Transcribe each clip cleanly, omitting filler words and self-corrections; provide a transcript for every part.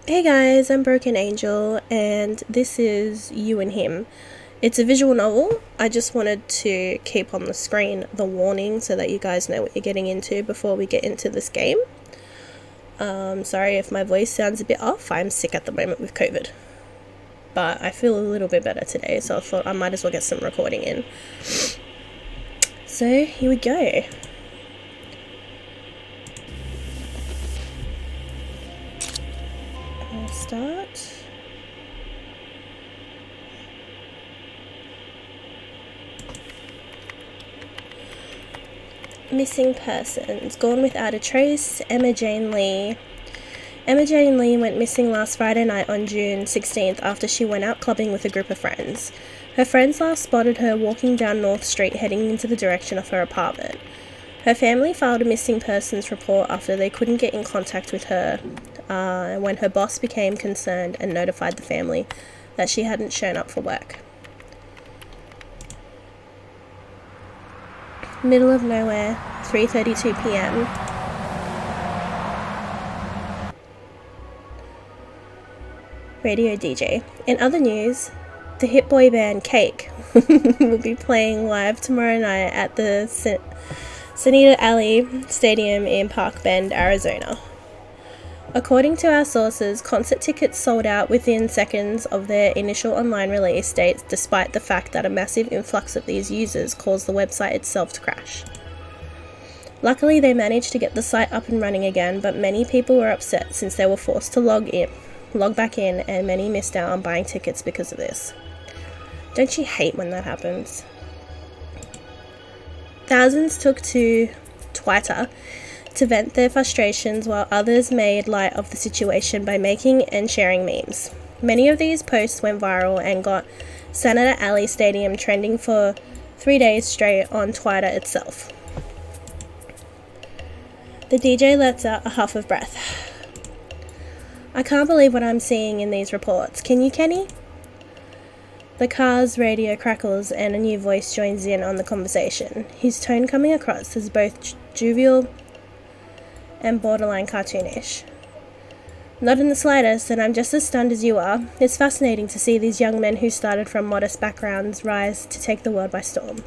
Hey guys, I'm Broken Angel, and this is You and Him. It's a visual novel. I just wanted to keep on the screen the warning so that you guys know what you're getting into before we get into this game. Sorry if my voice sounds a bit off. I'm sick at the moment with COVID. But I feel a little bit better today, so I thought I might as well get some recording in. So, here we go. I'll start. Missing persons. Gone without a trace. Emma Jane Lee. Emma Jane Lee went missing last Friday night on June 16th after she went out clubbing with a group of friends. Her friends last spotted her walking down North Street heading into the direction of her apartment. Her family filed a missing persons report after they couldn't get in contact with her when her boss became concerned and notified the family that she hadn't shown up for work. Middle of nowhere, 3:32 p.m. Radio DJ. In other news, the hit boy band Cake will be playing live tomorrow night at the Sunita Alley Stadium in Park Bend, Arizona. According to our sources, concert tickets sold out within seconds of their initial online release dates, despite the fact that a massive influx of these users caused the website itself to crash. Luckily, they managed to get the site up and running again, but many people were upset since they were forced to log back in, and many missed out on buying tickets because of this. Don't you hate when that happens? Thousands took to Twitter to vent their frustrations, while others made light of the situation by making and sharing memes. Many of these posts went viral and got Sunita Alley Stadium trending for 3 days straight on Twitter itself. The DJ lets out a huff of breath. I can't believe what I'm seeing in these reports. Can you, Kenny? The car's radio crackles and a new voice joins in on the conversation, his tone coming across as both jovial and borderline cartoonish. Not in the slightest, and I'm just as stunned as you are. It's fascinating to see these young men who started from modest backgrounds rise to take the world by storm.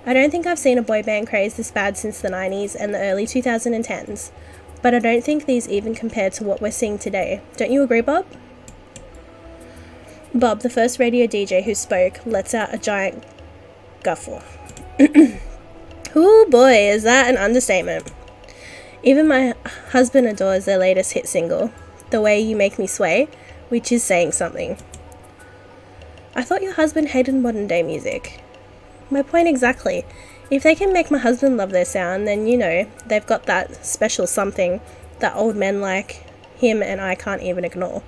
I don't think I've seen a boy band craze this bad since the 90s and the early 2010s, but I don't think these even compare to what we're seeing today. Don't you agree, Bob? Bob, the first radio DJ who spoke, lets out a giant guffaw. Ooh boy, is that an understatement. Even my husband adores their latest hit single, The Way You Make Me Sway, which is saying something. I thought your husband hated modern day music. My point exactly. If they can make my husband love their sound, then you know, they've got that special something that old men like him and I can't even ignore.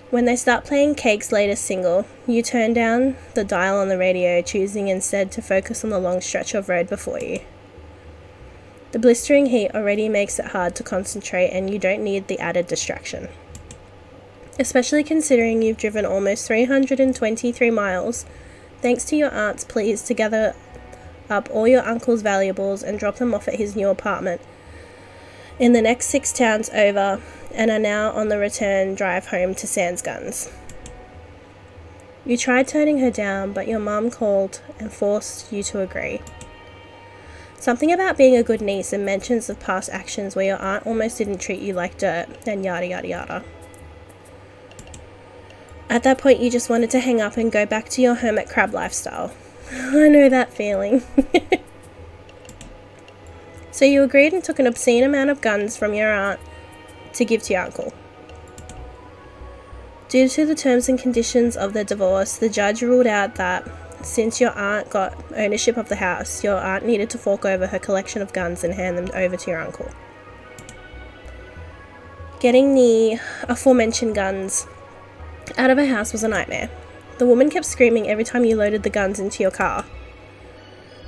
When they start playing Cake's latest single, you turn down the dial on the radio, choosing instead to focus on the long stretch of road before you. The blistering heat already makes it hard to concentrate, and you don't need the added distraction. Especially considering you've driven almost 323 miles, thanks to your aunt's pleas to gather up all your uncle's valuables and drop them off at his new apartment in the next 6 towns over, and are now on the return drive home to Sans Guns. You tried turning her down, but your mum called and forced you to agree. Something about being a good niece and mentions of past actions where your aunt almost didn't treat you like dirt, and yada yada yada. At that point, you just wanted to hang up and go back to your hermit crab lifestyle. I know that feeling. So you agreed and took an obscene amount of guns from your aunt to give to your uncle. Due to the terms and conditions of the divorce, the judge ruled out that since your aunt got ownership of the house, your aunt needed to fork over her collection of guns and hand them over to your uncle. Getting the aforementioned guns out of her house was a nightmare. The woman kept screaming every time you loaded the guns into your car.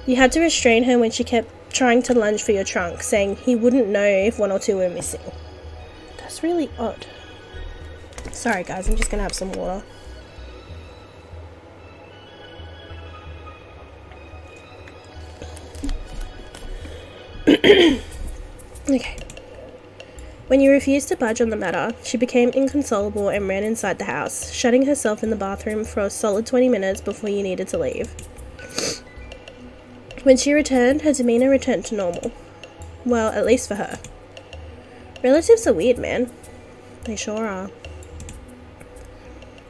You had to restrain her when she kept trying to lunge for your trunk, saying he wouldn't know if 1 or 2 were missing. That's really odd. Sorry guys, I'm just gonna have some water. Okay. When you refused to budge on the matter, she became inconsolable and ran inside the house, shutting herself in the bathroom for a solid 20 minutes before you needed to leave. When she returned, her demeanour returned to normal. Well, at least for her. Relatives are weird, man. They sure are.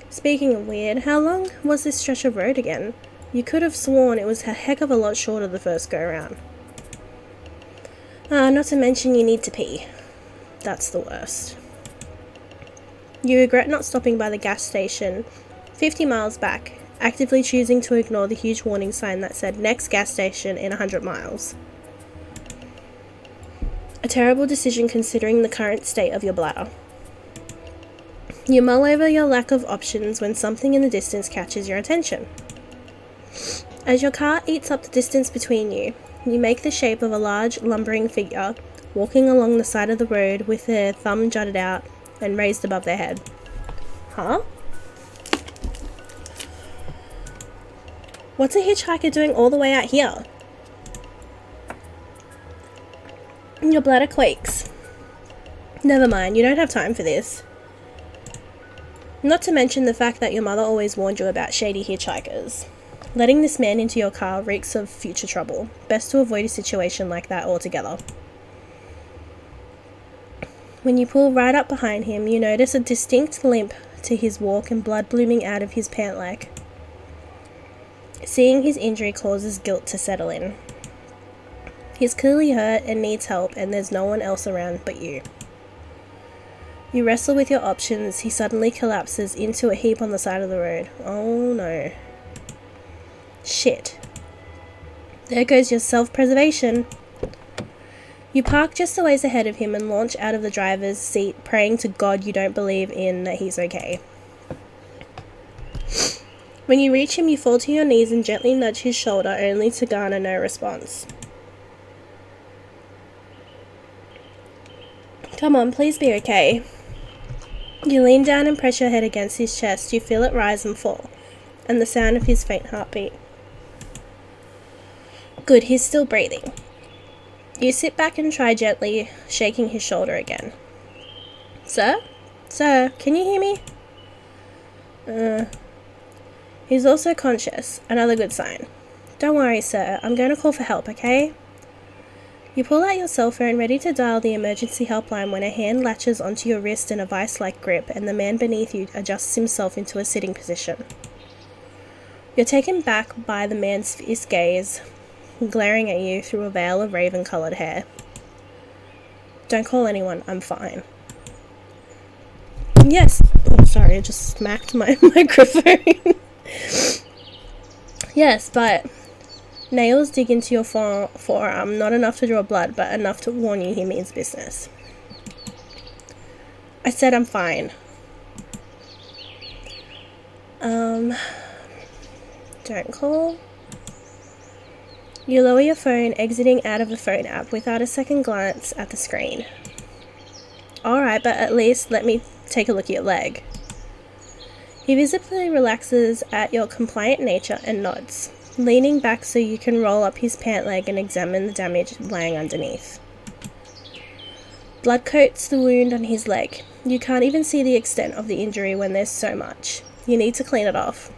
Speaking of weird, how long was this stretch of road again? You could have sworn it was a heck of a lot shorter the first go-round. Not to mention you need to pee. That's the worst. You regret not stopping by the gas station 50 miles back, actively choosing to ignore the huge warning sign that said next gas station in 100 miles. A terrible decision considering the current state of your bladder. You mull over your lack of options when something in the distance catches your attention. As your car eats up the distance between you, you make the shape of a large, lumbering figure walking along the side of the road with their thumb jutted out and raised above their head. Huh? What's a hitchhiker doing all the way out here? Your bladder quakes. Never mind, you don't have time for this. Not to mention the fact that your mother always warned you about shady hitchhikers. Letting this man into your car reeks of future trouble. Best to avoid a situation like that altogether. When you pull right up behind him, you notice a distinct limp to his walk and blood blooming out of his pant leg. Seeing his injury causes guilt to settle in. He's clearly hurt and needs help, and there's no one else around but you. You wrestle with your options. He suddenly collapses into a heap on the side of the road. Oh no. Shit. There goes your self-preservation. You park just a ways ahead of him and launch out of the driver's seat, praying to God you don't believe in that he's okay. When you reach him, you fall to your knees and gently nudge his shoulder, only to garner no response. Come on, please be okay. You lean down and press your head against his chest. You feel it rise and fall, and the sound of his faint heartbeat. Good, he's still breathing. You sit back and try gently shaking his shoulder again. Sir? Sir, can you hear me? He's also conscious. Another good sign. Don't worry, sir. I'm going to call for help, okay? You pull out your cell phone, ready to dial the emergency helpline when a hand latches onto your wrist in a vice-like grip and the man beneath you adjusts himself into a sitting position. You're taken back by the man's fierce gaze, glaring at you through a veil of raven-coloured hair. Don't call anyone, I'm fine. Yes. Oh, sorry, I just smacked my microphone. Yes, but nails dig into your forearm, not enough to draw blood, but enough to warn you he means business. I said I'm fine. Don't call. You lower your phone, exiting out of the phone app without a second glance at the screen. Alright, but at least let me take a look at your leg. He visibly relaxes at your compliant nature and nods, leaning back so you can roll up his pant leg and examine the damage lying underneath. Blood coats the wound on his leg. You can't even see the extent of the injury when there's so much. You need to clean it off.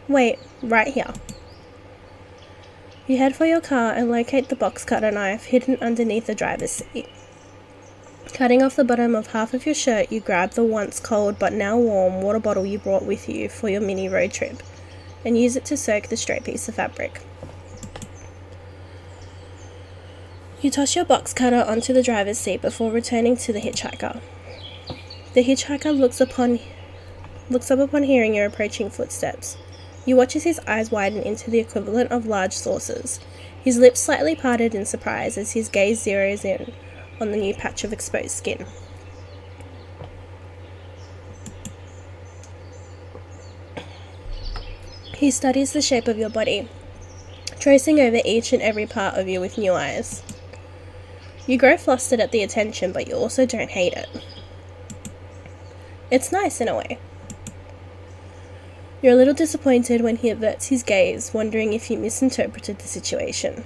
Wait, right here. You head for your car and locate the box cutter knife hidden underneath the driver's seat. Cutting off the bottom of half of your shirt, you grab the once cold but now warm water bottle you brought with you for your mini road trip and use it to soak the stray piece of fabric. You toss your box cutter onto the driver's seat before returning to the hitchhiker. The hitchhiker looks up upon hearing your approaching footsteps. You watch as his eyes widen into the equivalent of large saucers, his lips slightly parted in surprise as his gaze zeroes in on the new patch of exposed skin. He studies the shape of your body, tracing over each and every part of you with new eyes. You grow flustered at the attention, but you also don't hate it. It's nice in a way. You're a little disappointed when he averts his gaze, wondering if you misinterpreted the situation.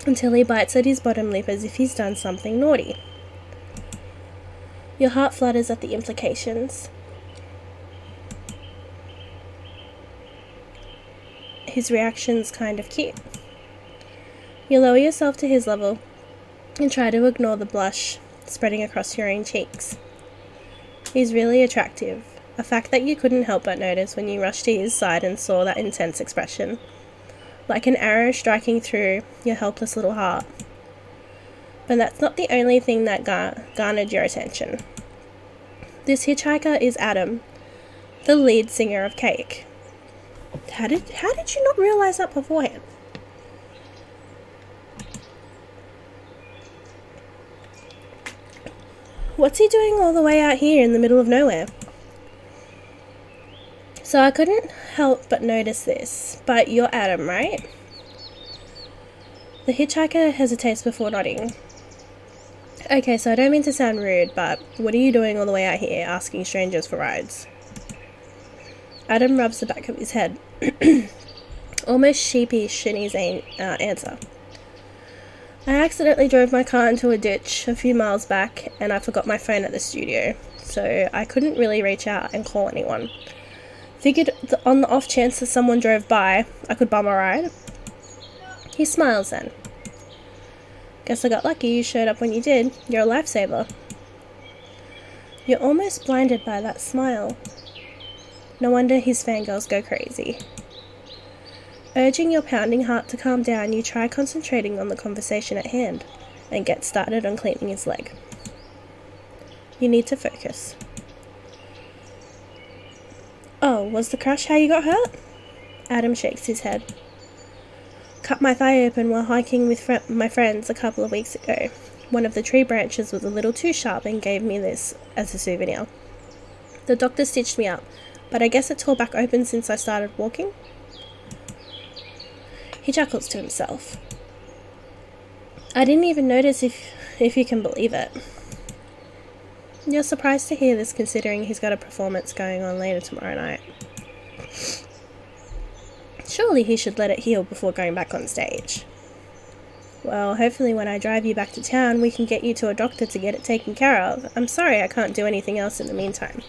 until he bites at his bottom lip as if he's done something naughty. Your heart flutters at the implications. His reaction's kind of cute. You lower yourself to his level and try to ignore the blush spreading across your own cheeks. He's really attractive, a fact that you couldn't help but notice when you rushed to his side and saw that intense expression, like an arrow striking through your helpless little heart. But that's not the only thing that garnered your attention. This hitchhiker is Adam, the lead singer of Cake. How did you not realize that beforehand? What's he doing all the way out here in the middle of nowhere? So I couldn't help but notice this, but you're Adam, right? The hitchhiker hesitates before nodding. Okay, so I don't mean to sound rude, but what are you doing all the way out here asking strangers for rides? Adam rubs the back of his head, almost sheepish in his answer. I accidentally drove my car into a ditch a few miles back and I forgot my phone at the studio, so I couldn't really reach out and call anyone. Figured on the off chance that someone drove by, I could bum a ride. He smiles then. Guess I got lucky you showed up when you did. You're a lifesaver. You're almost blinded by that smile. No wonder his fangirls go crazy. Urging your pounding heart to calm down, you try concentrating on the conversation at hand and get started on cleaning his leg. You need to focus. Oh, was the crush how you got hurt? Adam shakes his head. Cut my thigh open while hiking with my friends a couple of weeks ago. One of the tree branches was a little too sharp and gave me this as a souvenir. The doctor stitched me up, but I guess it tore back open since I started walking. He chuckles to himself. I didn't even notice if you can believe it. You're surprised to hear this considering he's got a performance going on later tomorrow night. Surely he should let it heal before going back on stage. Well, hopefully when I drive you back to town we can get you to a doctor to get it taken care of. I'm sorry I can't do anything else in the meantime.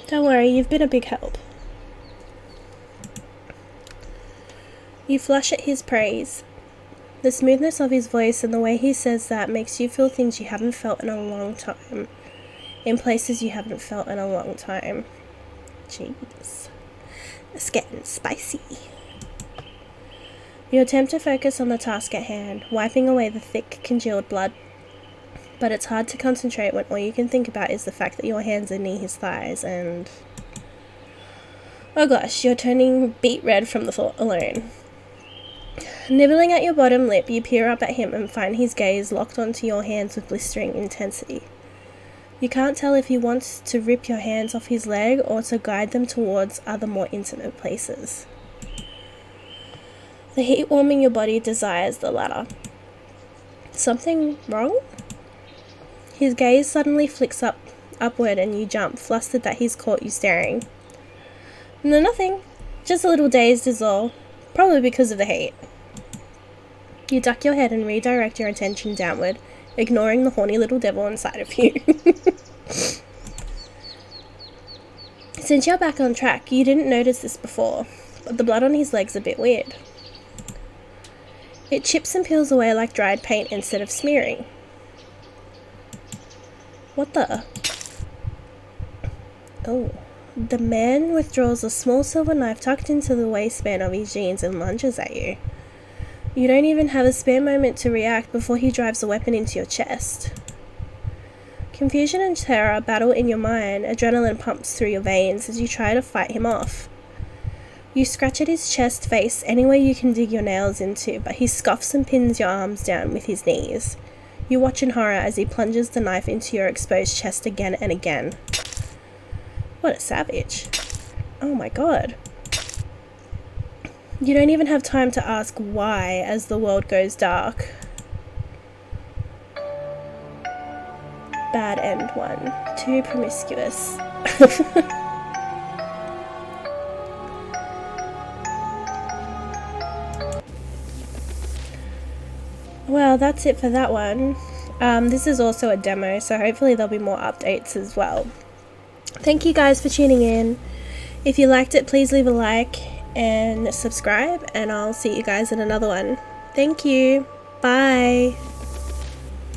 Don't worry, you've been a big help. You flush at his praise. The smoothness of his voice and the way he says that makes you feel things you haven't felt in a long time. In places you haven't felt in a long time. Jeez. It's getting spicy. You attempt to focus on the task at hand, wiping away the thick, congealed blood. But it's hard to concentrate when all you can think about is the fact that your hands are near his thighs and... Oh gosh, you're turning beet red from the thought alone. Nibbling at your bottom lip, you peer up at him and find his gaze locked onto your hands with blistering intensity. You can't tell if he wants to rip your hands off his leg or to guide them towards other more intimate places. The heat warming your body desires the latter. Something wrong? His gaze suddenly flicks upward and you jump, flustered that he's caught you staring. No, nothing. Just a little dazed is all. Probably because of the heat. You duck your head and redirect your attention downward, ignoring the horny little devil inside of you. Since you're back on track, you didn't notice this before, but the blood on his leg's a bit weird. It chips and peels away like dried paint instead of smearing. What the? Oh. The man withdraws a small silver knife tucked into the waistband of his jeans and lunges at you. You don't even have a spare moment to react before he drives a weapon into your chest. Confusion and terror battle in your mind, adrenaline pumps through your veins as you try to fight him off. You scratch at his chest, face, anywhere you can dig your nails into, but he scuffs and pins your arms down with his knees. You watch in horror as he plunges the knife into your exposed chest again and again. What a savage. Oh my god. You don't even have time to ask why as the world goes dark. Bad end one. Too promiscuous. Well, that's it for that one. This is also a demo, so hopefully there'll be more updates as well. Thank you guys for tuning in. If you liked it, please leave a like and subscribe, and I'll see you guys in another one. Thank you. Bye.